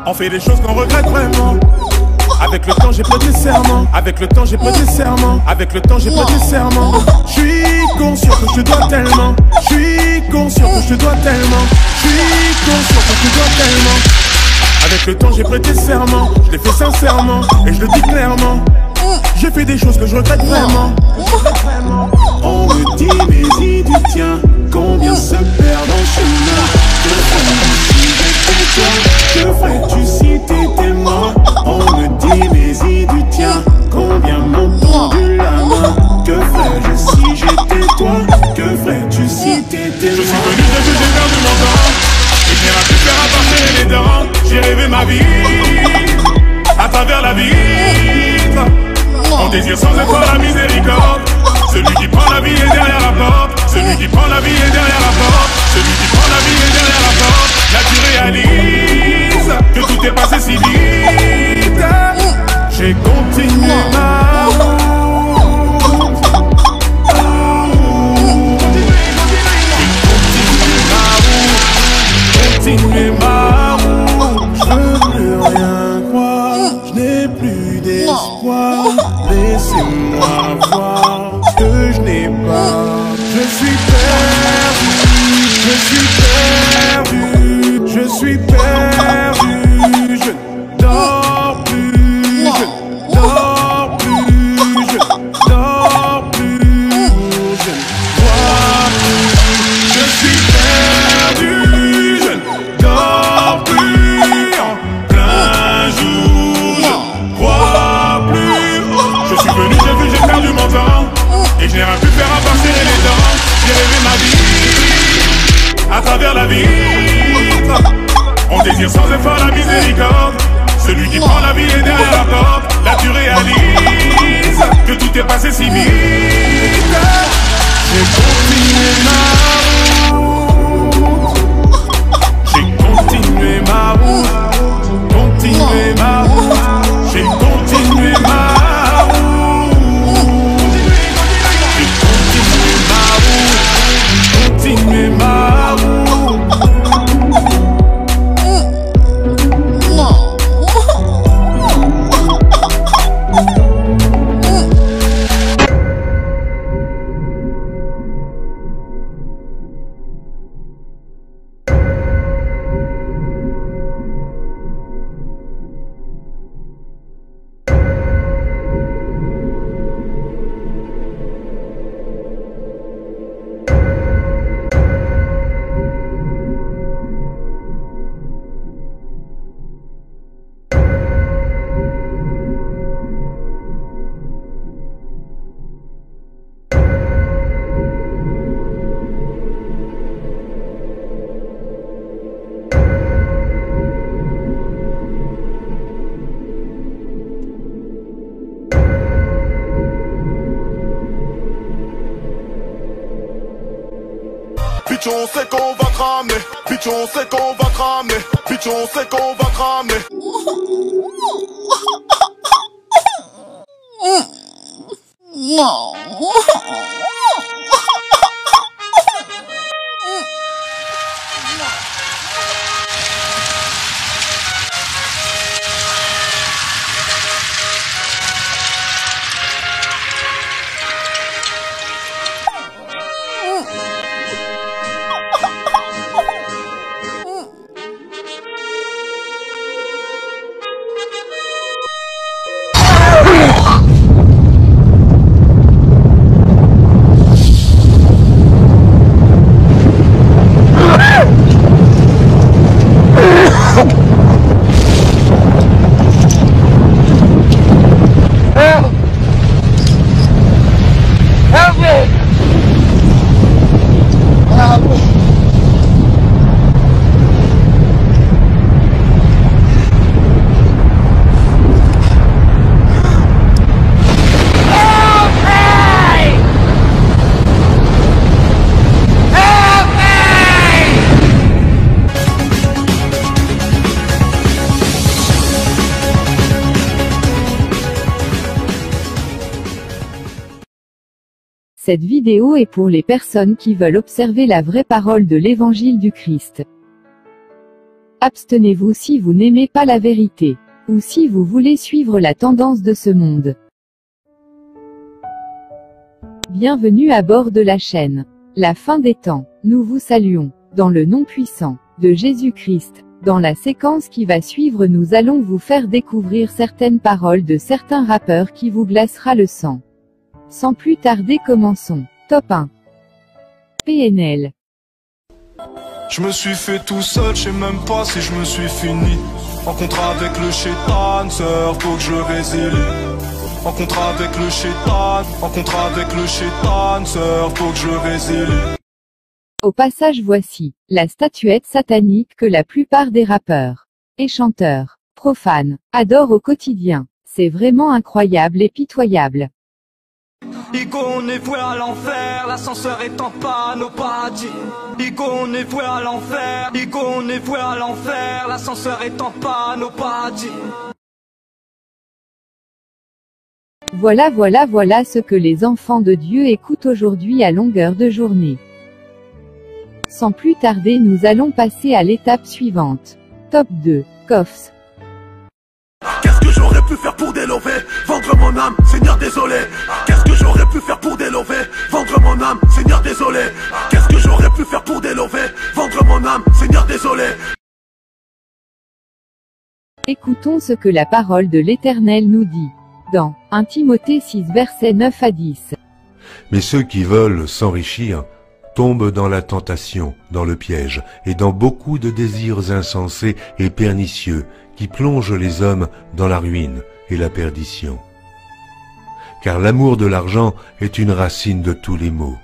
On fait des choses qu'on regrette vraiment. Avec le temps j'ai prêté serment. Avec le temps j'ai prêté serment. Avec le temps j'ai prêté serment. J'suis conscient que je te dois tellement. J'suis conscient que je te dois tellement. J'suis conscient que je te dois tellement. Avec le temps j'ai prêté serment. Je l'ai fait sincèrement et je le dis clairement. J'ai fait des choses que je regrette vraiment. On me dit mais il dit tiens, combien se perd dans le chemin. Que ferais-tu si t'étais moi? On me dit mais il dit tiens, combien m'ont tendu la main. Que ferais-je si j'étais toi? Que ferais-tu si t'étais moi? Je suis venu de que j'ai perdu mon temps et je n'ai rien pu faire à part serrer les dents. J'ai rêvé ma vie à travers la vitre. On désire sans effort la miséricorde. Celui qui prend la vie est derrière la porte. Celui qui prend la vie est derrière la porte. Celui qui prend la vie est derrière la porte. Là tu réalises que tout est passé si vite. J'ai continué ma route. J'ai continué ma route. Je veux plus rien croire. Je n'ai plus d'espoir. Laissez-moi voir ce que je n'ai pas. Je suis perdu. Je suis perdu. Je suis perdu. Je ne dors plus. Je ne dors plus. Je ne dors plus. Je ne vois plus. Je suis perdu. Je ne dors plus. En plein jour. Je ne crois plus. Je suis venu, j'ai vu, j'ai perdu mon temps. Et je n'ai rien pu faire à part serrer les dents. J'ai rêvé ma vie à travers la vitre. On désire sans effort la miséricorde. Celui qui prend la vie est derrière la porte. Là tu réalises que tout est passé si vite. J'ai continué ma route. J'ai continué ma route. Continué ma route. J'ai continué ma route. J'ai continué ma route. Continué ma route. Bitch on sait qu'on va cramer. Bitch on sait qu'on va cramer. Bitch on sait qu'on va cramer. Non. Cette vidéo est pour les personnes qui veulent observer la vraie parole de l'évangile du Christ. Abstenez-vous si vous n'aimez pas la vérité, ou si vous voulez suivre la tendance de ce monde. Bienvenue à bord de la chaîne La fin des temps. Nous vous saluons, dans le nom puissant de Jésus-Christ. Dans la séquence qui va suivre, nous allons vous faire découvrir certaines paroles de certains rappeurs qui vous glacera le sang. Sans plus tarder, commençons. Top 1. PNL. Je me suis fait tout seul, je sais même pas si je me suis fini. En contrat avec le chétan, sœur, faut que je résilie. En contrat avec le chétan, sœur, faut que je résilie. Au passage, voici la statuette satanique que la plupart des rappeurs et chanteurs profanes adorent au quotidien. C'est vraiment incroyable et pitoyable. Igo, on est voué à l'enfer, l'ascenseur est en panne au paradis. Igo, on est voué à l'enfer, Igo, on est voué à l'enfer, l'ascenseur est en panne au paradis. Voilà ce que les enfants de Dieu écoutent aujourd'hui à longueur de journée. Sans plus tarder, nous allons passer à l'étape suivante. Top 2. Coffs. Qu'est-ce que j'aurais pu faire pour délover, vendre mon âme, Seigneur désolé. Qu'est-ce que j'aurais pu faire pour délover, vendre mon âme, Seigneur désolé. Qu'est-ce que j'aurais pu faire pour délover, vendre mon âme, Seigneur désolé. Écoutons ce que la parole de l'Éternel nous dit. Dans 1 Timothée 6 versets 9 à 10. Mais ceux qui veulent s'enrichir tombent dans la tentation, dans le piège, et dans beaucoup de désirs insensés et pernicieux, qui plongent les hommes dans la ruine et la perdition. Car l'amour de l'argent est une racine de tous les maux.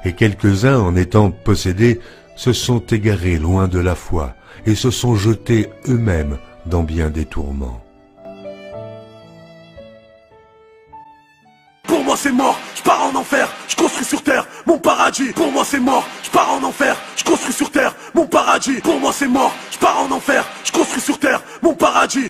Et quelques-uns, en étant possédés, se sont égarés loin de la foi, et se sont jetés eux-mêmes dans bien des tourments. Pour moi c'est mort, je pars en enfer, je construis sur terre mon paradis. Pour moi c'est mort, je pars en enfer, je construis sur terre mon paradis. Pour moi c'est mort, je pars en enfer, je construis sur terre mon paradis.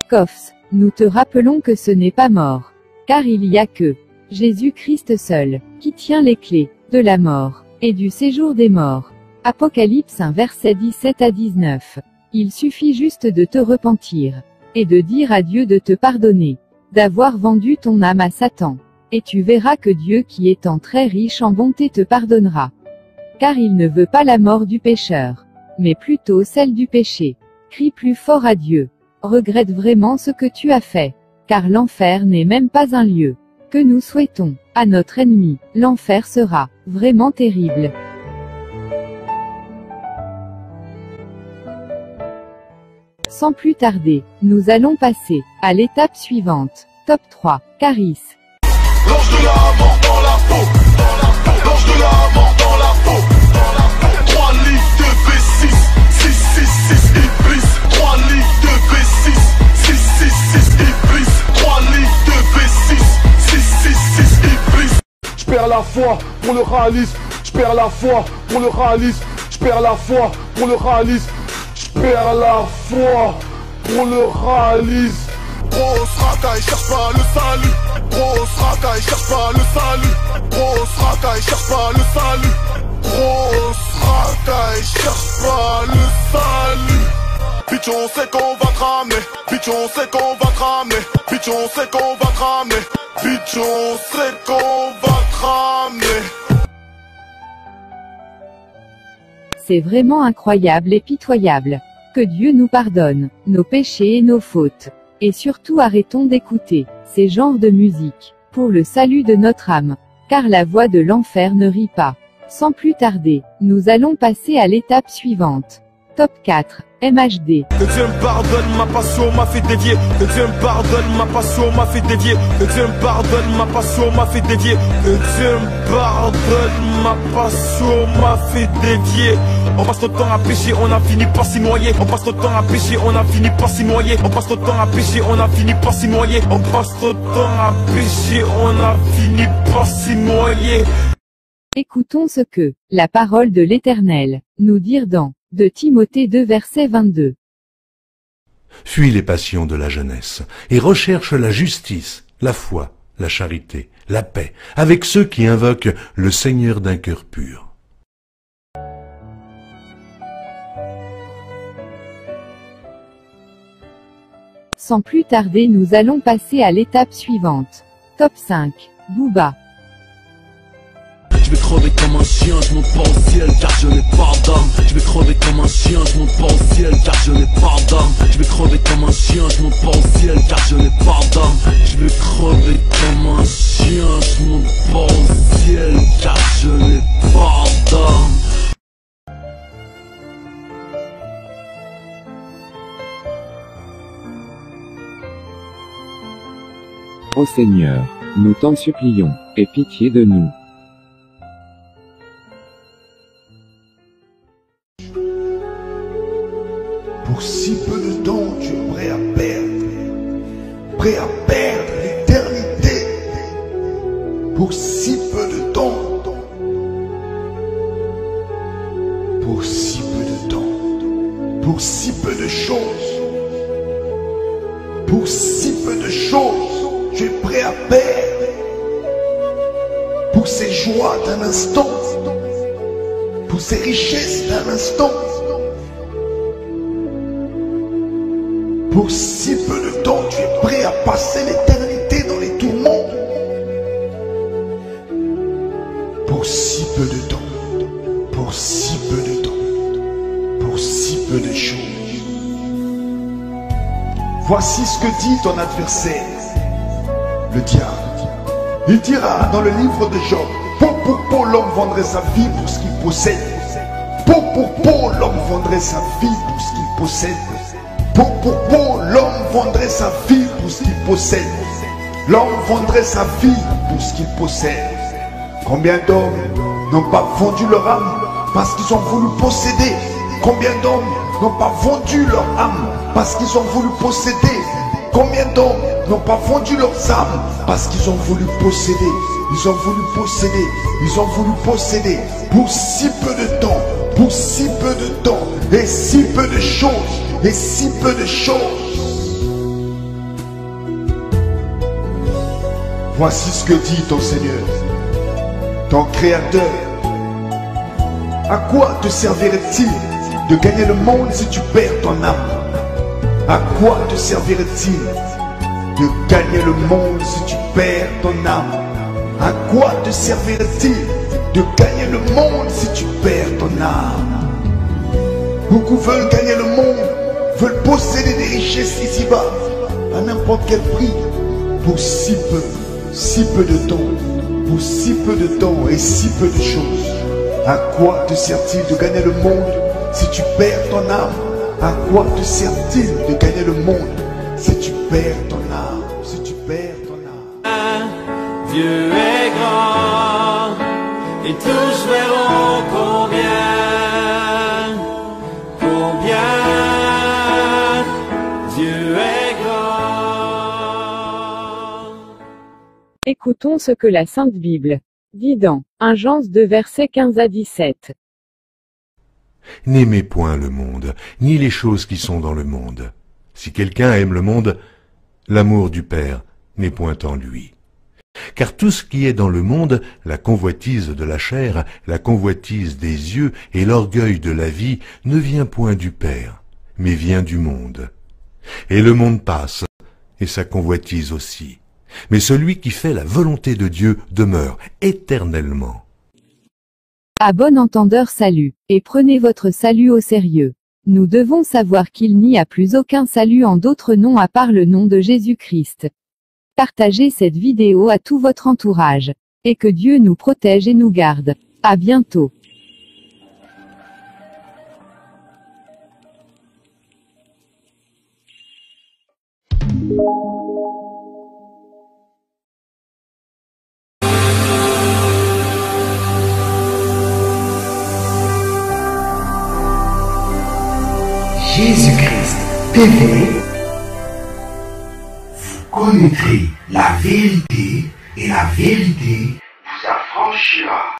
Coffs, nous te rappelons que ce n'est pas mort. Car il y a que Jésus-Christ seul, qui tient les clés de la mort et du séjour des morts. Apocalypse 1 versets 17 à 19. Il suffit juste de te repentir et de dire à Dieu de te pardonner, d'avoir vendu ton âme à Satan. Et tu verras que Dieu, qui étant très riche en bonté, te pardonnera. Car il ne veut pas la mort du pécheur, mais plutôt celle du péché. Crie plus fort à Dieu. Regrette vraiment ce que tu as fait. Car l'enfer n'est même pas un lieu que nous souhaitons à notre ennemi. L'enfer sera vraiment terrible. Sans plus tarder, nous allons passer à l'étape suivante. Top 3. Caris. L'ange de la mort dans la peau, l'ange de la mort dans la peau. 3 livres de V6, 666 Iblis. 3 livres de V6, 666 Iblis. 3 livres de V6, 666 Iblis. J'perds la foi pour le réalisme, j'perds la foi pour le réalisme, j'perds la foi pour le réalisme, j'perds la foi pour le réalisme. Grosse racaille, cherche pas le salut. Grosse racaille, cherche pas le salut. Grosse racaille, cherche pas le salut. Grosse racaille, cherche pas le salut. Bitch, on sait qu'on va te ramener. Bitch, on sait qu'on va te ramener. Bitch, on sait qu'on va te ramener. Bitch, on sait qu'on va te ramener. C'est vraiment incroyable et pitoyable. Que Dieu nous pardonne nos péchés et nos fautes. Et surtout arrêtons d'écouter ces genres de musique pour le salut de notre âme. Car la voix de l'enfer ne rit pas. Sans plus tarder, nous allons passer à l'étape suivante. Top 4. MHD. Que Dieu me pardonne, ma passion m'a fait dévier. Que Dieu me pardonne, ma passion m'a fait dévier. Que Dieu me pardonne, ma passion m'a fait dévier. Que Dieu me pardonne, ma passion m'a fait dévier. On passe notre temps à pécher, on a fini par s'y noyer. On passe notre temps à pécher, on a fini par s'y noyer. On passe notre temps à pécher, on a fini par s'y noyer. On passe notre temps à pécher, on a fini par s'y noyer. Écoutons ce que la parole de l'Éternel nous dit dans 2 Timothée 2 verset 22. Fuis les passions de la jeunesse et recherche la justice, la foi, la charité, la paix, avec ceux qui invoquent le Seigneur d'un cœur pur. Sans plus tarder, nous allons passer à l'étape suivante. Top 5. Booba. Je vais crever comme un chien, je monte pas au ciel car je n'ai pas d'âme. Je vais crever comme un chien, je monte pas au ciel car je n'ai pas d'âme. Je vais crever comme un chien, je monte pas au ciel car je n'ai pas d'âme. Je vais crever comme un chien, je monte pas au ciel car je n'ai pas d'âme. Ô Seigneur, nous t'en supplions, aie pitié de nous. Pour si peu de temps, tu es prêt à perdre l'éternité. Pour si peu de temps, pour si peu de temps, pour si peu de choses, pour si peu de choses, tu es prêt à perdre. Pour ces joies d'un instant, pour ces richesses d'un instant. Pour si peu de temps, tu es prêt à passer l'éternité dans les tourments. Pour si peu de temps, pour si peu de temps, pour si peu de choses. Voici ce que dit ton adversaire, le diable. Il dira dans le livre de Job, peau pour peau l'homme vendrait sa vie pour ce qu'il possède. Peau pour peau l'homme vendrait sa vie pour ce qu'il possède. Peau pour peau, l'homme vendrait sa vie pour ce qu'il possède. L'homme vendrait sa vie pour ce qu'il possède. Combien d'hommes n'ont pas vendu leur âme parce qu'ils ont voulu posséder? Combien d'hommes n'ont pas vendu leur âme parce qu'ils ont voulu posséder? Combien d'hommes n'ont pas vendu leurs âmes parce qu'ils ont voulu posséder? Ils ont voulu posséder, ils ont voulu posséder pour si peu de temps, pour si peu de temps et si peu de choses. Et si peu de choses. Voici ce que dit ton Seigneur, ton Créateur. À quoi te servirait-il de gagner le monde si tu perds ton âme? À quoi te servirait-il de gagner le monde si tu perds ton âme? À quoi te servirait-il de gagner le monde si tu perds ton âme? Beaucoup veulent gagner le monde, veulent posséder des richesses ici-bas, à n'importe quel prix, pour si peu de temps, pour si peu de temps et si peu de choses. À quoi te sert-il de gagner le monde si tu perds ton âme? À quoi te sert-il de gagner le monde si tu perds ton âme? Si tu perds ton âme. Dieu est grand et tous verront combien Dieu est grand. Écoutons ce que la Sainte Bible dit dans 1 Jean 2 versets 15 à 17. N'aimez point le monde, ni les choses qui sont dans le monde. Si quelqu'un aime le monde, l'amour du Père n'est point en lui. Car tout ce qui est dans le monde, la convoitise de la chair, la convoitise des yeux et l'orgueil de la vie, ne vient point du Père, mais vient du monde. Et le monde passe, et sa convoitise aussi. Mais celui qui fait la volonté de Dieu demeure éternellement. À bon entendeur salut, et prenez votre salut au sérieux. Nous devons savoir qu'il n'y a plus aucun salut en d'autres noms à part le nom de Jésus-Christ. Partagez cette vidéo à tout votre entourage. Et que Dieu nous protège et nous garde. À bientôt. Jésus-Christ TV, vous connaîtrez la vérité et la vérité vous affranchira.